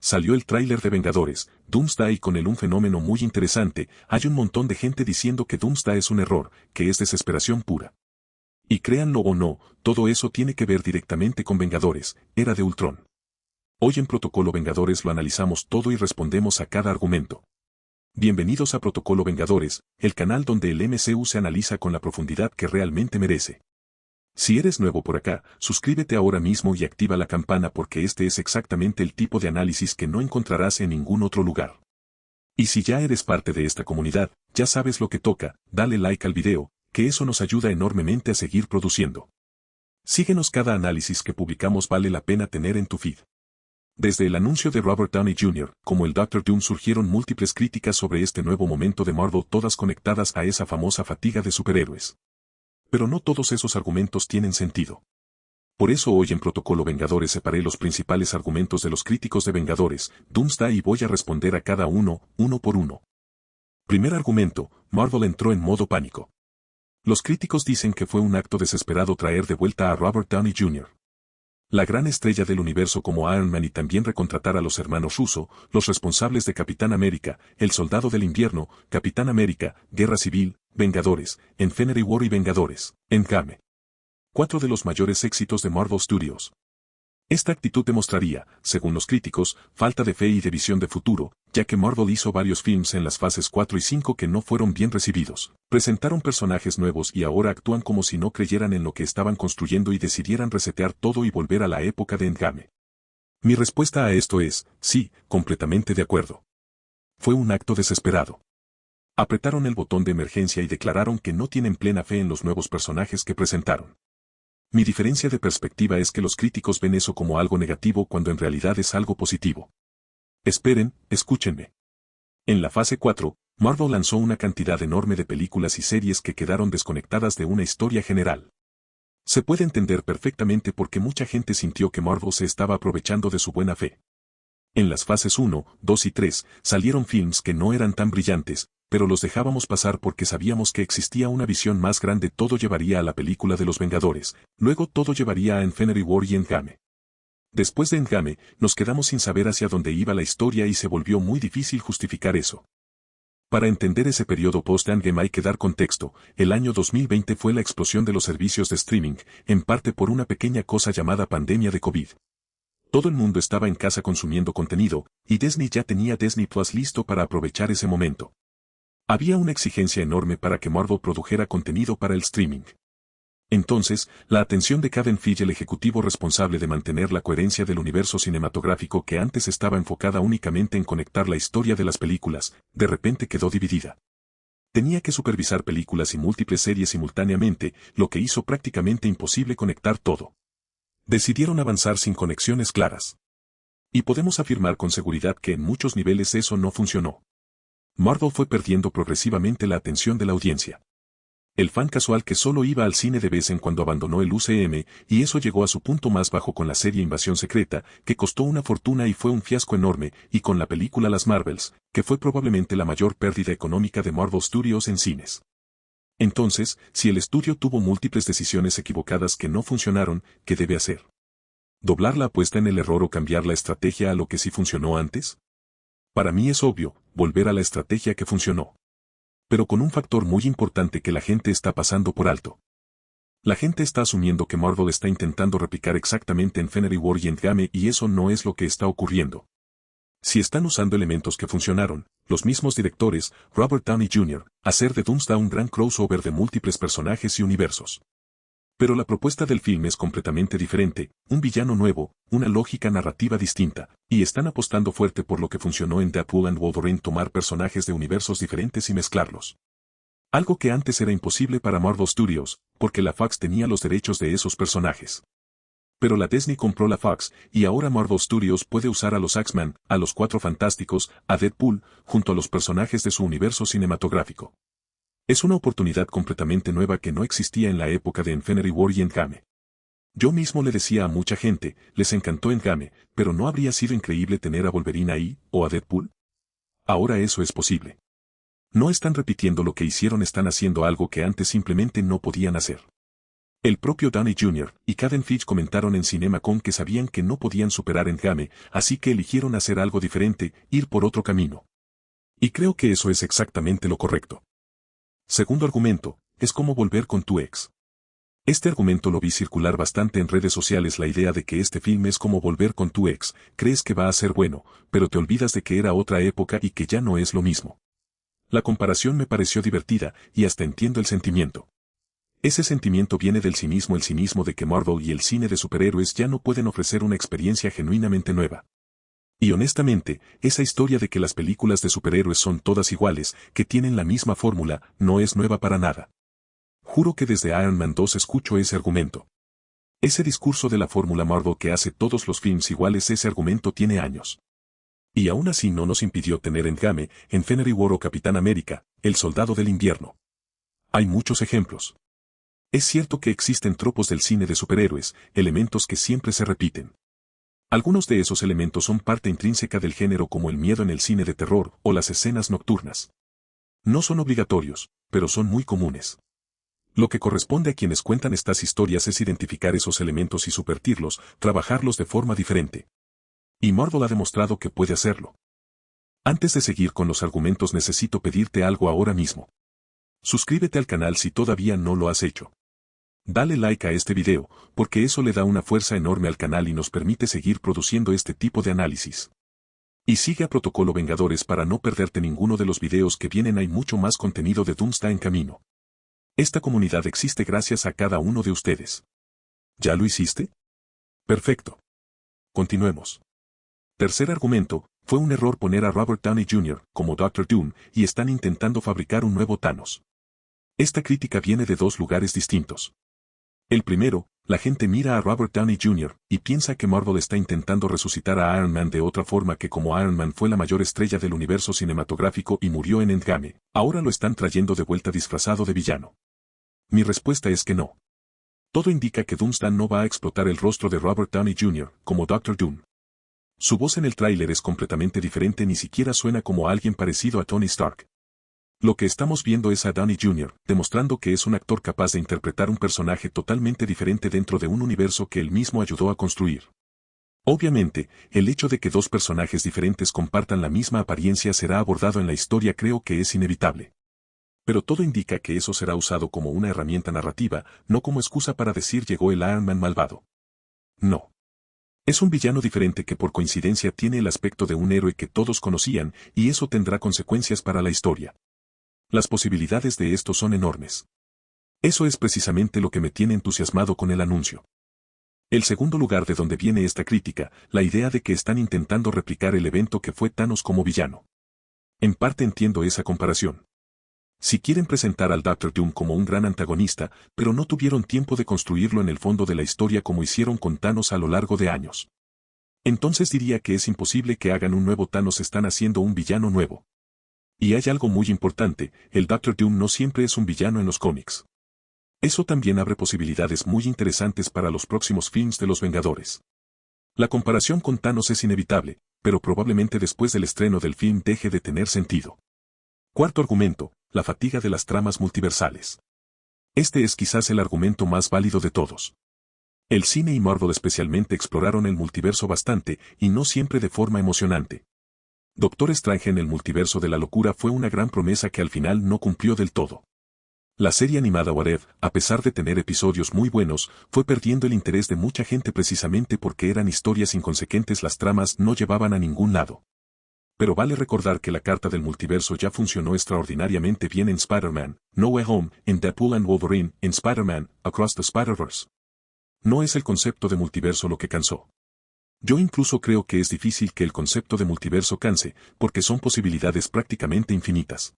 salió el tráiler de Vengadores, Doomsday y con él un fenómeno muy interesante, hay un montón de gente diciendo que Doomsday es un error, que es desesperación pura. Y créanlo o no, todo eso tiene que ver directamente con Vengadores, Era de Ultron. Hoy en Protocolo Vengadores lo analizamos todo y respondemos a cada argumento. Bienvenidos a Protocolo Vengadores, el canal donde el MCU se analiza con la profundidad que realmente merece. Si eres nuevo por acá, suscríbete ahora mismo y activa la campana porque este es exactamente el tipo de análisis que no encontrarás en ningún otro lugar. Y si ya eres parte de esta comunidad, ya sabes lo que toca, dale like al video, que eso nos ayuda enormemente a seguir produciendo. Síguenos, cada análisis que publicamos vale la pena tener en tu feed. Desde el anuncio de Robert Downey Jr. como el Doctor Doom surgieron múltiples críticas sobre este nuevo momento de Marvel, todas conectadas a esa famosa fatiga de superhéroes. Pero no todos esos argumentos tienen sentido. Por eso hoy en Protocolo Vengadores separé los principales argumentos de los críticos de Vengadores, Doomsday, y voy a responder a cada uno, uno por uno. Primer argumento, Marvel entró en modo pánico. Los críticos dicen que fue un acto desesperado traer de vuelta a Robert Downey Jr., la gran estrella del universo, como Iron Man, y también recontratar a los hermanos Russo, los responsables de Capitán América, El Soldado del Invierno, Capitán América, Guerra Civil, Vengadores, Infinity War y Vengadores, Endgame. 4 de los mayores éxitos de Marvel Studios. Esta actitud demostraría, según los críticos, falta de fe y de visión de futuro, ya que Marvel hizo varios films en las fases 4 y 5 que no fueron bien recibidos. Presentaron personajes nuevos y ahora actúan como si no creyeran en lo que estaban construyendo y decidieran resetear todo y volver a la época de Endgame. Mi respuesta a esto es, sí, completamente de acuerdo. Fue un acto desesperado. Apretaron el botón de emergencia y declararon que no tienen plena fe en los nuevos personajes que presentaron. Mi diferencia de perspectiva es que los críticos ven eso como algo negativo cuando en realidad es algo positivo. Esperen, escúchenme. En la fase 4, Marvel lanzó una cantidad enorme de películas y series que quedaron desconectadas de una historia general. Se puede entender perfectamente porque mucha gente sintió que Marvel se estaba aprovechando de su buena fe. En las fases 1, 2 y 3, salieron films que no eran tan brillantes, pero los dejábamos pasar porque sabíamos que existía una visión más grande. Todo llevaría a la película de los Vengadores, luego todo llevaría a Infinity War y Endgame. Después de Endgame, nos quedamos sin saber hacia dónde iba la historia y se volvió muy difícil justificar eso. Para entender ese periodo post-Endgame hay que dar contexto. El año 2020 fue la explosión de los servicios de streaming, en parte por una pequeña cosa llamada pandemia de COVID. Todo el mundo estaba en casa consumiendo contenido, y Disney ya tenía Disney Plus listo para aprovechar ese momento. Había una exigencia enorme para que Marvel produjera contenido para el streaming. Entonces, la atención de Kevin Feige, el ejecutivo responsable de mantener la coherencia del universo cinematográfico que antes estaba enfocada únicamente en conectar la historia de las películas, de repente quedó dividida. Tenía que supervisar películas y múltiples series simultáneamente, lo que hizo prácticamente imposible conectar todo. Decidieron avanzar sin conexiones claras. Y podemos afirmar con seguridad que en muchos niveles eso no funcionó. Marvel fue perdiendo progresivamente la atención de la audiencia. El fan casual que solo iba al cine de vez en cuando abandonó el UCM, y eso llegó a su punto más bajo con la serie Invasión Secreta, que costó una fortuna y fue un fiasco enorme, y con la película Las Marvels, que fue probablemente la mayor pérdida económica de Marvel Studios en cines. Entonces, si el estudio tuvo múltiples decisiones equivocadas que no funcionaron, ¿qué debe hacer? ¿Doblar la apuesta en el error o cambiar la estrategia a lo que sí funcionó antes? Para mí es obvio, volver a la estrategia que funcionó. Pero con un factor muy importante que la gente está pasando por alto. La gente está asumiendo que Marvel está intentando replicar exactamente Infinity War y Endgame, y eso no es lo que está ocurriendo. Si están usando elementos que funcionaron, los mismos directores, Robert Downey Jr., hacer de Doomsday un gran crossover de múltiples personajes y universos. Pero la propuesta del film es completamente diferente, un villano nuevo, una lógica narrativa distinta, y están apostando fuerte por lo que funcionó en Deadpool and Wolverine, tomar personajes de universos diferentes y mezclarlos. Algo que antes era imposible para Marvel Studios, porque la Fox tenía los derechos de esos personajes. Pero la Disney compró la Fox, y ahora Marvel Studios puede usar a los X-Men, a los Cuatro Fantásticos, a Deadpool, junto a los personajes de su universo cinematográfico. Es una oportunidad completamente nueva que no existía en la época de Infinity War y Endgame. Yo mismo le decía a mucha gente, les encantó Endgame, pero ¿no habría sido increíble tener a Wolverine ahí, o a Deadpool? Ahora eso es posible. No están repitiendo lo que hicieron, están haciendo algo que antes simplemente no podían hacer. El propio Downey Jr. y Kevin Feige comentaron en CinemaCon que sabían que no podían superar Endgame, así que eligieron hacer algo diferente, ir por otro camino. Y creo que eso es exactamente lo correcto. Segundo argumento, es como volver con tu ex. Este argumento lo vi circular bastante en redes sociales, la idea de que este film es como volver con tu ex, crees que va a ser bueno, pero te olvidas de que era otra época y que ya no es lo mismo. La comparación me pareció divertida, y hasta entiendo el sentimiento. Ese sentimiento viene del cinismo, el cinismo de que Marvel y el cine de superhéroes ya no pueden ofrecer una experiencia genuinamente nueva. Y honestamente, esa historia de que las películas de superhéroes son todas iguales, que tienen la misma fórmula, no es nueva para nada. Juro que desde Iron Man 2 escucho ese argumento. Ese discurso de la fórmula Marvel que hace todos los films iguales, ese argumento tiene años. Y aún así no nos impidió tener Endgame, Infinity War o Capitán América, el Soldado del Invierno. Hay muchos ejemplos. Es cierto que existen tropos del cine de superhéroes, elementos que siempre se repiten. Algunos de esos elementos son parte intrínseca del género, como el miedo en el cine de terror o las escenas nocturnas. No son obligatorios, pero son muy comunes. Lo que corresponde a quienes cuentan estas historias es identificar esos elementos y subvertirlos, trabajarlos de forma diferente. Y Marvel ha demostrado que puede hacerlo. Antes de seguir con los argumentos, necesito pedirte algo ahora mismo. Suscríbete al canal si todavía no lo has hecho. Dale like a este video, porque eso le da una fuerza enorme al canal y nos permite seguir produciendo este tipo de análisis. Y sigue a Protocolo Vengadores para no perderte ninguno de los videos que vienen. Hay mucho más contenido de Doomsday en camino. Esta comunidad existe gracias a cada uno de ustedes. ¿Ya lo hiciste? Perfecto. Continuemos. Tercer argumento, fue un error poner a Robert Downey Jr. como Doctor Doom y están intentando fabricar un nuevo Thanos. Esta crítica viene de dos lugares distintos. El primero, la gente mira a Robert Downey Jr. y piensa que Marvel está intentando resucitar a Iron Man de otra forma, que como Iron Man fue la mayor estrella del universo cinematográfico y murió en Endgame, ahora lo están trayendo de vuelta disfrazado de villano. Mi respuesta es que no. Todo indica que Doomsday no va a explotar el rostro de Robert Downey Jr. como Doctor Doom. Su voz en el tráiler es completamente diferente, ni siquiera suena como alguien parecido a Tony Stark. Lo que estamos viendo es a Downey Jr., demostrando que es un actor capaz de interpretar un personaje totalmente diferente dentro de un universo que él mismo ayudó a construir. Obviamente, el hecho de que dos personajes diferentes compartan la misma apariencia será abordado en la historia, creo que es inevitable. Pero todo indica que eso será usado como una herramienta narrativa, no como excusa para decir llegó el Iron Man malvado. No. Es un villano diferente que por coincidencia tiene el aspecto de un héroe que todos conocían, y eso tendrá consecuencias para la historia. Las posibilidades de esto son enormes. Eso es precisamente lo que me tiene entusiasmado con el anuncio. El segundo lugar de donde viene esta crítica, la idea de que están intentando replicar el evento que fue Thanos como villano. En parte entiendo esa comparación. Si quieren presentar al Doctor Doom como un gran antagonista, pero no tuvieron tiempo de construirlo en el fondo de la historia como hicieron con Thanos a lo largo de años. Entonces diría que es imposible que hagan un nuevo Thanos, están haciendo un villano nuevo. Y hay algo muy importante, el Doctor Doom no siempre es un villano en los cómics. Eso también abre posibilidades muy interesantes para los próximos films de los Vengadores. La comparación con Thanos es inevitable, pero probablemente después del estreno del film deje de tener sentido. Cuarto argumento, la fatiga de las tramas multiversales. Este es quizás el argumento más válido de todos. El cine y Marvel especialmente exploraron el multiverso bastante, y no siempre de forma emocionante. Doctor Strange en el multiverso de la locura fue una gran promesa que al final no cumplió del todo. La serie animada What If, a pesar de tener episodios muy buenos, fue perdiendo el interés de mucha gente precisamente porque eran historias inconsecuentes, las tramas no llevaban a ningún lado. Pero vale recordar que la carta del multiverso ya funcionó extraordinariamente bien en Spider-Man, No Way Home, en Deadpool and Wolverine, en Spider-Man, Across the Spider-Verse. No es el concepto de multiverso lo que cansó. Yo incluso creo que es difícil que el concepto de multiverso canse, porque son posibilidades prácticamente infinitas.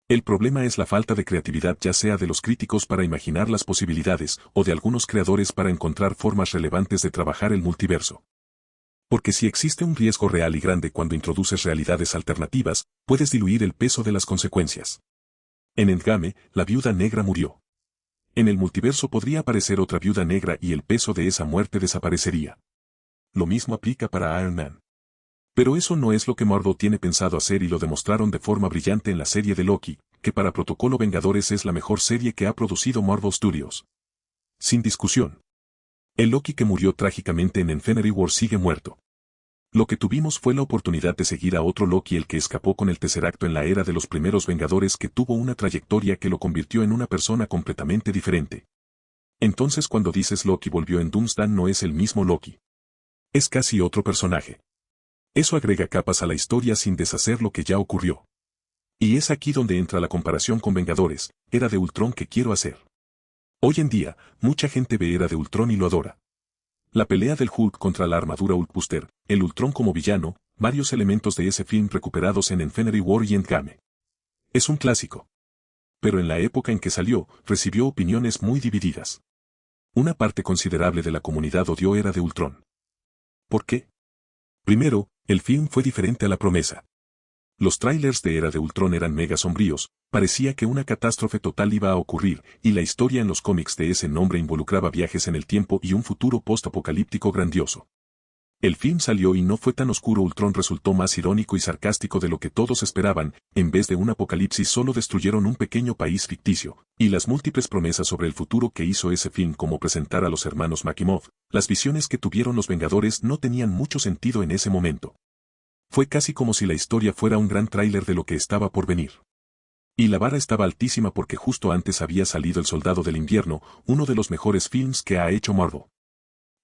El problema es la falta de creatividad, ya sea de los críticos para imaginar las posibilidades, o de algunos creadores para encontrar formas relevantes de trabajar el multiverso. Porque si existe un riesgo real y grande cuando introduces realidades alternativas, puedes diluir el peso de las consecuencias. En Endgame, la Viuda Negra murió. En el multiverso podría aparecer otra Viuda Negra y el peso de esa muerte desaparecería. Lo mismo aplica para Iron Man. Pero eso no es lo que Marvel tiene pensado hacer, y lo demostraron de forma brillante en la serie de Loki, que para Protocolo Vengadores es la mejor serie que ha producido Marvel Studios. Sin discusión. El Loki que murió trágicamente en Infinity War sigue muerto. Lo que tuvimos fue la oportunidad de seguir a otro Loki, el que escapó con el Tesseracto en la era de los primeros Vengadores, que tuvo una trayectoria que lo convirtió en una persona completamente diferente. Entonces cuando dices Loki volvió en Doomsday, no es el mismo Loki. Es casi otro personaje. Eso agrega capas a la historia sin deshacer lo que ya ocurrió. Y es aquí donde entra la comparación con Vengadores, Era de Ultron, que quiero hacer. Hoy en día, mucha gente ve Era de Ultron y lo adora. La pelea del Hulk contra la armadura Hulkbuster, el Ultron como villano, varios elementos de ese film recuperados en Infinity War y Endgame. Es un clásico. Pero en la época en que salió, recibió opiniones muy divididas. Una parte considerable de la comunidad odió Era de Ultron. ¿Por qué? Primero, el film fue diferente a la promesa. Los trailers de Era de Ultron eran mega sombríos, parecía que una catástrofe total iba a ocurrir, y la historia en los cómics de ese nombre involucraba viajes en el tiempo y un futuro post-apocalíptico grandioso. El film salió y no fue tan oscuro. Ultron resultó más irónico y sarcástico de lo que todos esperaban. En vez de un apocalipsis solo destruyeron un pequeño país ficticio, y las múltiples promesas sobre el futuro que hizo ese film, como presentar a los hermanos Maximoff, las visiones que tuvieron los Vengadores, no tenían mucho sentido en ese momento. Fue casi como si la historia fuera un gran tráiler de lo que estaba por venir. Y la vara estaba altísima porque justo antes había salido El Soldado del Invierno, uno de los mejores films que ha hecho Marvel.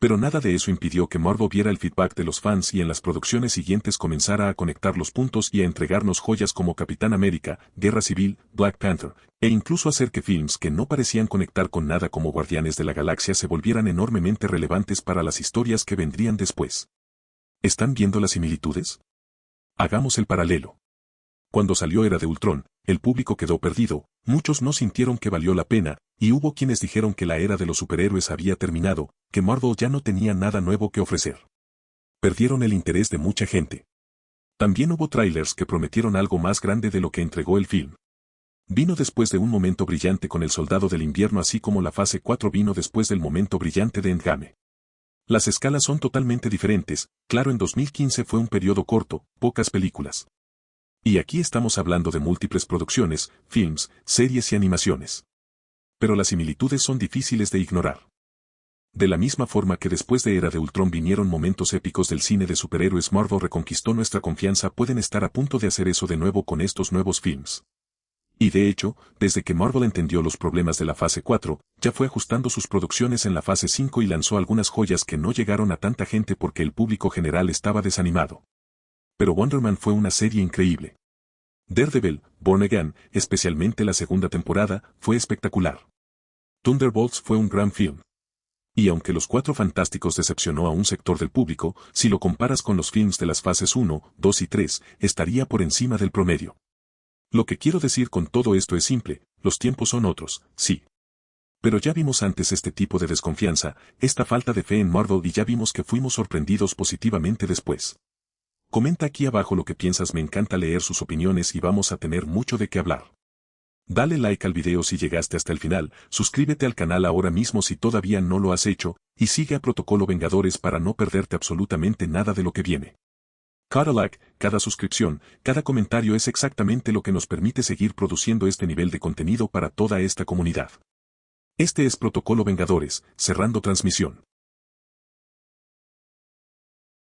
Pero nada de eso impidió que Marvel viera el feedback de los fans y en las producciones siguientes comenzara a conectar los puntos y a entregarnos joyas como Capitán América, Guerra Civil, Black Panther, e incluso hacer que films que no parecían conectar con nada como Guardianes de la Galaxia se volvieran enormemente relevantes para las historias que vendrían después. ¿Están viendo las similitudes? Hagamos el paralelo. Cuando salió Era de Ultron, el público quedó perdido, muchos no sintieron que valió la pena, y hubo quienes dijeron que la era de los superhéroes había terminado, que Marvel ya no tenía nada nuevo que ofrecer. Perdieron el interés de mucha gente. También hubo trailers que prometieron algo más grande de lo que entregó el film. Vino después de un momento brillante con El Soldado del Invierno, así como la fase 4 vino después del momento brillante de Endgame. Las escalas son totalmente diferentes. Claro, en 2015 fue un periodo corto, pocas películas. Y aquí estamos hablando de múltiples producciones, films, series y animaciones. Pero las similitudes son difíciles de ignorar. De la misma forma que después de Era de Ultron vinieron momentos épicos del cine de superhéroes, Marvel reconquistó nuestra confianza. Pueden estar a punto de hacer eso de nuevo con estos nuevos films. Y de hecho, desde que Marvel entendió los problemas de la fase 4, ya fue ajustando sus producciones en la fase 5 y lanzó algunas joyas que no llegaron a tanta gente porque el público general estaba desanimado. Pero Wonder Man fue una serie increíble. Daredevil, Born Again, especialmente la segunda temporada, fue espectacular. Thunderbolts fue un gran film. Y aunque Los Cuatro Fantásticos decepcionó a un sector del público, si lo comparas con los films de las fases 1, 2 y 3, estaría por encima del promedio. Lo que quiero decir con todo esto es simple, los tiempos son otros, sí. Pero ya vimos antes este tipo de desconfianza, esta falta de fe en Marvel, y ya vimos que fuimos sorprendidos positivamente después. Comenta aquí abajo lo que piensas, me encanta leer sus opiniones y vamos a tener mucho de qué hablar. Dale like al video si llegaste hasta el final, suscríbete al canal ahora mismo si todavía no lo has hecho, y sigue a Protocolo Vengadores para no perderte absolutamente nada de lo que viene. Cada like, cada suscripción, cada comentario es exactamente lo que nos permite seguir produciendo este nivel de contenido para toda esta comunidad. Este es Protocolo Vengadores, cerrando transmisión.